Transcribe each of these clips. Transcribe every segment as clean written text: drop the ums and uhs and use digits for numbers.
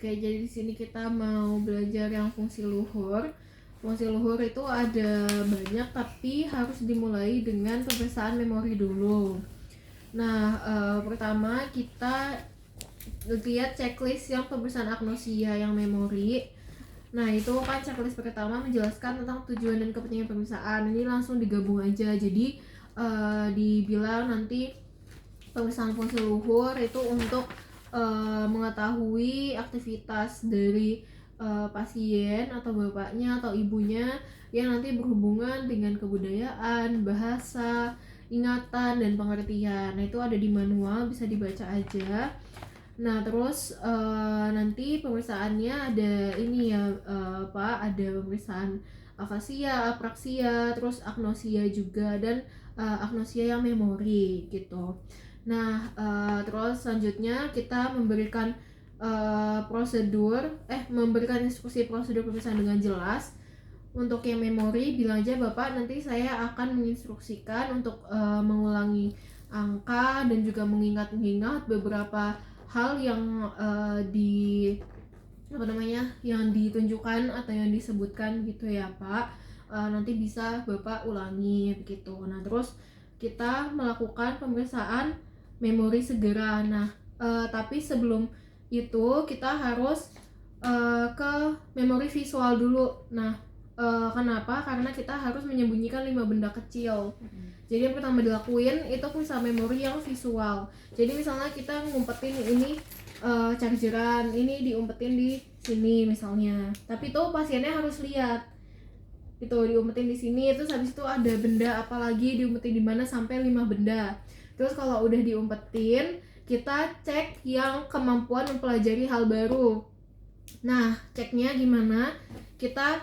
Oke, jadi di sini kita mau belajar yang fungsi luhur. Fungsi luhur itu ada banyak, tapi harus dimulai dengan pemeriksaan memori dulu. Nah, pertama kita lihat checklist yang pemeriksaan agnosia yang memori. Nah, itu kan checklist pertama menjelaskan tentang tujuan dan kepentingan pemeriksaan. Ini langsung digabung aja. Jadi dibilang nanti pemeriksaan fungsi luhur itu untuk mengetahui aktivitas dari pasien atau bapaknya atau ibunya yang nanti berhubungan dengan kebudayaan, bahasa, ingatan, dan pengertian. Nah, itu ada di manual, bisa dibaca aja. Nah, terus nanti pemeriksaannya ada ini ya Pak, ada pemeriksaan afasia, apraksia, terus agnosia juga, dan agnosia yang memori gitu. Nah, terus selanjutnya kita memberikan memberikan instruksi prosedur pemeriksaan dengan jelas. Untuk yang memori, bilang aja Bapak, nanti saya akan menginstruksikan untuk mengulangi angka dan juga mengingat-ingat beberapa hal yang yang ditunjukkan atau yang disebutkan gitu ya Pak. Nanti bisa Bapak ulangi begitu. Nah, terus kita melakukan pemeriksaan memori segera. Nah, tapi sebelum itu kita harus ke memori visual dulu. Nah, kenapa? Karena kita harus menyembunyikan 5 benda kecil. Jadi yang pertama dilakuin itu bisa memori yang visual. Jadi misalnya kita ngumpetin ini chargeran, ini diumpetin di sini misalnya. Tapi itu pasiennya harus lihat. Itu diumpetin di sini, terus habis itu ada benda apa lagi diumpetin di mana sampai 5 benda. Terus kalau udah diumpetin, kita cek yang kemampuan mempelajari hal baru. Nah, ceknya gimana? Kita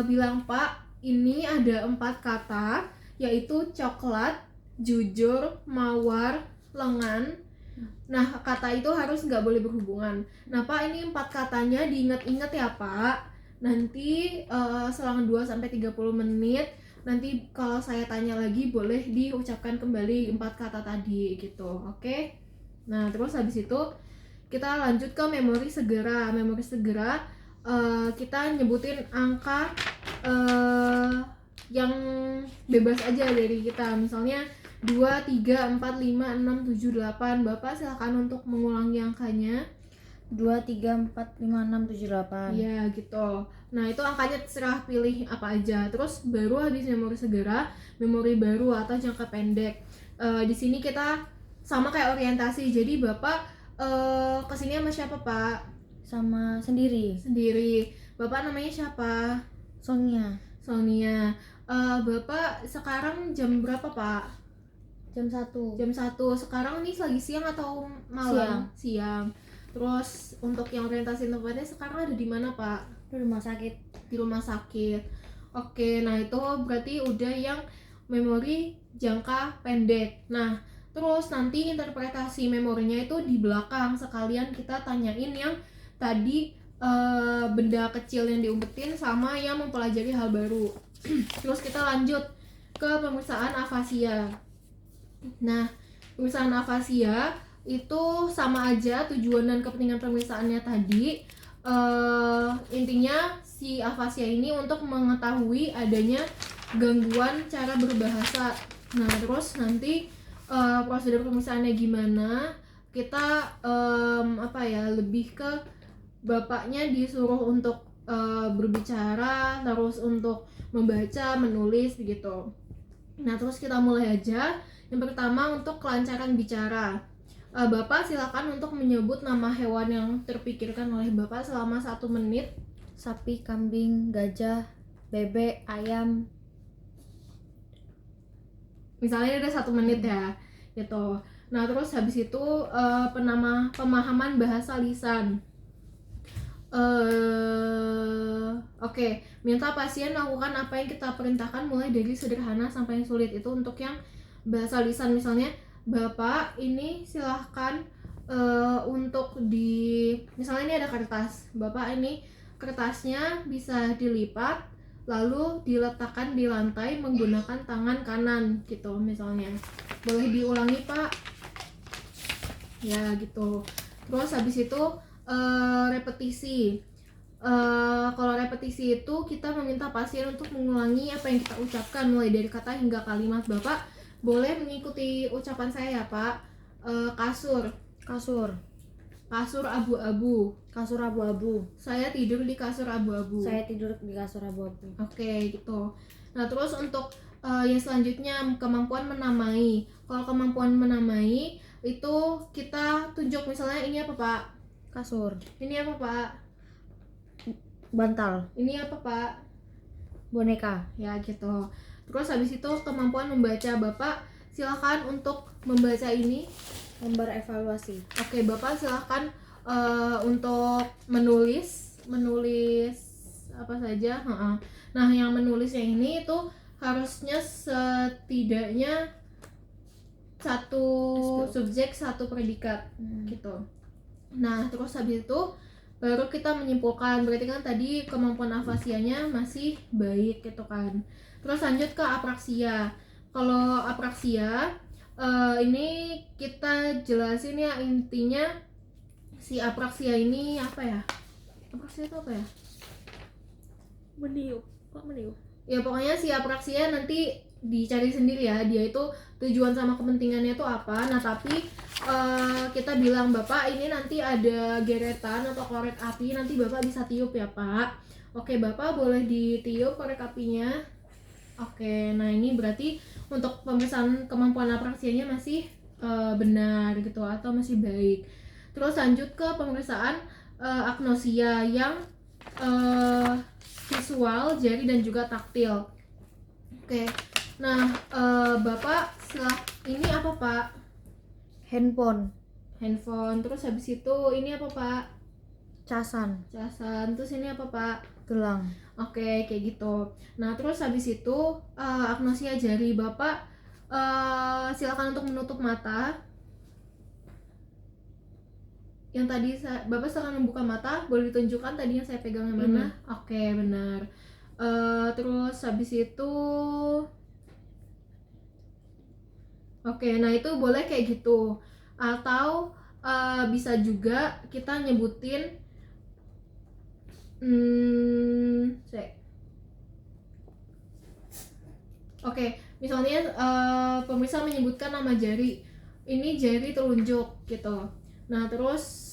bilang, Pak, ini ada 4 kata, yaitu coklat, jujur, mawar, lengan. Nah, kata itu harus nggak boleh berhubungan. Nah, Pak, ini 4 katanya diingat-ingat ya, Pak. Nanti selang 2-30 menit, nanti kalau saya tanya lagi boleh diucapkan kembali 4 kata tadi gitu. Oke? Nah, terus habis itu kita lanjut ke memori segera. Memori segera kita nyebutin angka yang bebas aja dari kita. Misalnya 2, 3, 4, 5, 6, 7, 8. Bapak silakan untuk mengulangi angkanya. 2, 3, 4, 5, 6, 7, 8. Ya gitu. Nah, itu angkanya terserah pilih apa aja. Terus baru habis memori segera, memori baru atau jangka pendek. Di sini kita sama kayak orientasi. Jadi Bapak kesini sama siapa, Pak? Sama sendiri. Sendiri. Bapak namanya siapa? Sonia. Bapak sekarang jam berapa, Pak? Jam 1. Jam 1. Sekarang nih lagi siang atau malam? Siang. Terus untuk yang orientasi tempatnya sekarang ada di mana, Pak? Di rumah sakit. Di rumah sakit. Oke, nah itu berarti udah yang memori jangka pendek. Nah, terus nanti interpretasi memorinya itu di belakang. Sekalian kita tanyain yang tadi benda kecil yang diumpetin sama yang mempelajari hal baru. Terus kita lanjut ke pemeriksaan afasia. Nah, pemeriksaan afasia itu sama aja tujuan dan kepentingan pemeriksaannya tadi. Intinya si afasia ini untuk mengetahui adanya gangguan cara berbahasa. Nah, terus nanti prosedur pemeriksaannya gimana? Kita lebih ke bapaknya disuruh untuk berbicara, terus untuk membaca, menulis begitu. Nah, terus kita mulai aja. Yang pertama untuk kelancaran bicara. Bapak silakan untuk menyebut nama hewan yang terpikirkan oleh Bapak selama 1 menit. Sapi, kambing, gajah, bebek, ayam. Misalnya ada 1 menit ya, gitu. Nah, terus habis itu pemahaman bahasa lisan. Oke, minta pasien melakukan apa yang kita perintahkan mulai dari sederhana sampai yang sulit. Itu untuk yang bahasa lisan. Misalnya, Bapak ini silahkan untuk misalnya ini ada kertas. Bapak ini kertasnya bisa dilipat lalu diletakkan di lantai menggunakan tangan kanan gitu misalnya. Boleh diulangi, Pak? Ya gitu. Terus habis itu repetisi. Kalau repetisi itu kita meminta pasien untuk mengulangi apa yang kita ucapkan mulai dari kata hingga kalimat. Bapak boleh mengikuti ucapan saya ya Pak. Kasur. Kasur. Kasur abu-abu. Kasur abu-abu. Saya tidur di kasur abu-abu. Saya tidur di kasur abu-abu. Oke, gitu. Nah, terus untuk yang selanjutnya kemampuan menamai. Kalau kemampuan menamai itu kita tunjuk, misalnya ini apa Pak? Kasur. Ini apa Pak? Bantal. Ini apa Pak? Boneka. Ya gitu. Terus habis itu kemampuan membaca. Bapak silakan untuk membaca ini. Lembar evaluasi. Oke, Bapak silakan untuk menulis apa saja. Nah, yang menulisnya ini itu harusnya setidaknya satu subjek, satu predikat gitu. Nah, terus habis itu baru kita menyimpulkan. Berarti kan tadi kemampuan afasianya masih baik gitu kan. Terus lanjut ke apraksia. Kalau apraksia ini kita jelasin ya, intinya si apraksia ini apa ya? Apraksia itu apa ya? Meniup. Kok meniup? Ya pokoknya si apraksia nanti dicari sendiri ya, dia itu tujuan sama kepentingannya itu apa. Nah tapi kita bilang Bapak ini nanti ada geretan atau korek api, nanti Bapak bisa tiup ya Pak. Oke, Bapak boleh ditiup korek apinya. Oke, nah ini berarti untuk pemeriksaan kemampuan apraksianya masih benar gitu atau masih baik. Terus lanjut ke pemeriksaan agnosia yang visual, jari dan juga taktil. Oke. Nah, Bapak ini apa Pak? Handphone. Terus habis itu ini apa Pak? Casan. Terus ini apa Pak? Gelang. Oke, kayak gitu. Nah, terus habis itu agnosia jari. Bapak silakan untuk menutup mata. Yang tadi Bapak silakan membuka mata. Boleh ditunjukkan tadi yang saya pegang yang mana? Oke, benar. Terus habis itu oke, nah itu boleh kayak gitu. Atau bisa juga kita nyebutin Oke, misalnya pemirsa menyebutkan nama jari. Ini jari telunjuk gitu. Nah, terus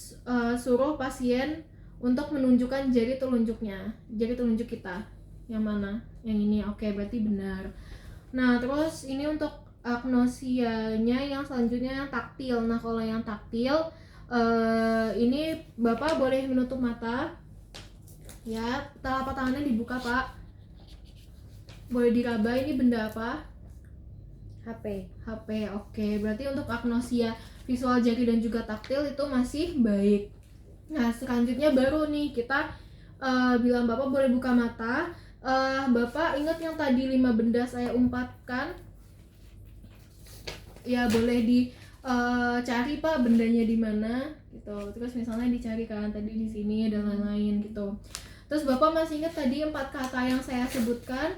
suruh pasien untuk menunjukkan jari telunjuknya. Jari telunjuk kita. Yang mana? Yang ini. Oke, berarti benar. Nah, terus ini untuk agnosianya yang selanjutnya yang taktil. Nah, kalau yang taktil ini Bapak boleh menutup mata. Ya, telapak tangannya dibuka, Pak. Boleh diraba, ini benda apa? HP. Oke. Berarti untuk agnosia visual jari dan juga taktil itu masih baik. Nah, selanjutnya baru nih kita bilang Bapak boleh buka mata. Bapak ingat yang tadi 5 benda saya umpatkan? Ya, boleh dicari Pak bendanya di mana gitu. Terus misalnya dicari kan tadi di sini dan lain-lain gitu. Terus Bapak masih ingat tadi 4 kata yang saya sebutkan?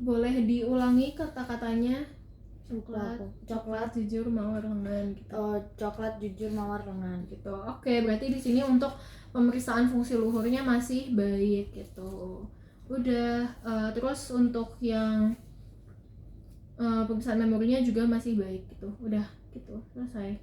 Boleh diulangi kata-katanya. Coklat, jujur, mawar, lengan gitu. Coklat, jujur, mawar, lengan gitu. Oke, berarti di sini untuk pemeriksaan fungsi luhurnya masih baik gitu. Udah, terus untuk yang pemeriksaan memorinya juga masih baik gitu. Udah gitu, selesai.